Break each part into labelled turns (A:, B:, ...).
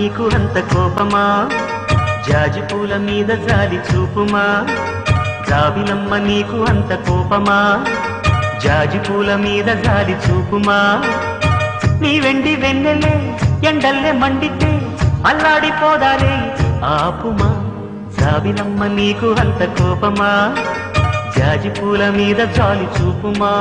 A: నీకు అంత కోపమా జాజి పూల మీద జాలి చూపుమా జాబిలమ్మ నీకు అంత కోపమా జాజి పూల మీద జాలి చూపుమా నీ వెండి వెన్నెలే ఎండల్లే మండితే అల్లాడిపోదాలే ఆపుమా జాబిలమ్మ నీకు అంత కోపమా జాజి పూల మీద జాలి చూపుమా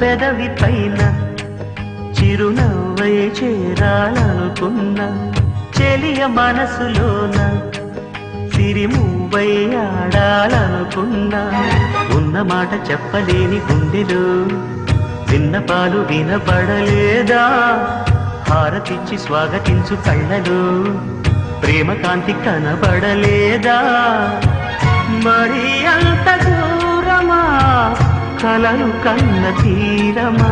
A: పెదవి పైన చిరునవ్వై చేరాలనుకున్నా చెలియ మనసులోన సిరిమువ్వై ఆడాలనుకున్నా ఉన్న మాట చెప్పలేని గుండెలో విన్నపాలు వినపడలేదా హారతిచ్చి స్వాగతించు కళ్ళలో ప్రేమ కాంతి కనబడలేదా మరి అంత దూరమా కలలు కన్న తీరమా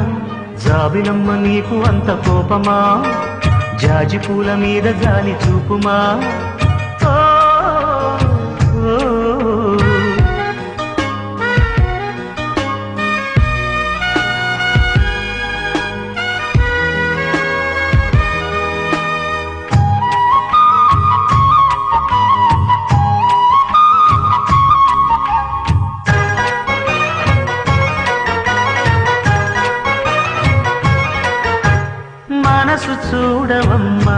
A: జాబిలమ్మ నీకు అంత కోపమా జాజి పూల మీద జాలి చూపుమా మనసు చూడవమ్మ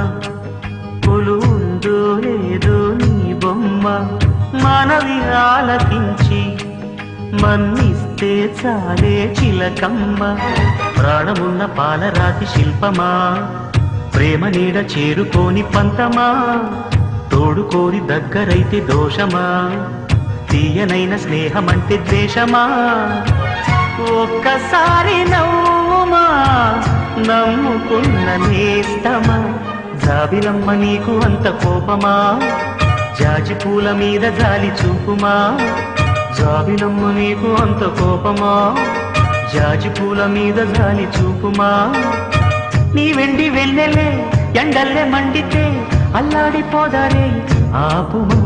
A: కొలువుందో లేదో నీ బొమ్మ మనవి ఆలకించి మన్నిస్తే చాలే చిలకమ్మ ప్రాణమున్న పాలరాతి శిల్పమా ప్రేమ నీడ చేరుకోని పంతమా తోడుకోరి దగ్గరైతే దోషమా తీయనైన స్నేహమంటే ద్వేషమా ఒక్కసారి నవ్వుమా నమ్ముకున్న నేస్తమా జాబిలమ్మ నీకు అంత కోపమా జాజి పూల మీద జాలి చూపుమా జాబిలమ్మ నీకు అంత కోపమా జాజి పూల మీద జాలి చూపుమా నీ వెండి వెన్నెలే ఎండల్లే మండితే అల్లాడిపోదారే ఆపుమా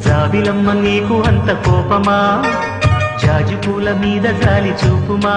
A: జాబిలమ్మ నీకు అంత కోపమా జాజి పూల మీద జాలి చూపుమా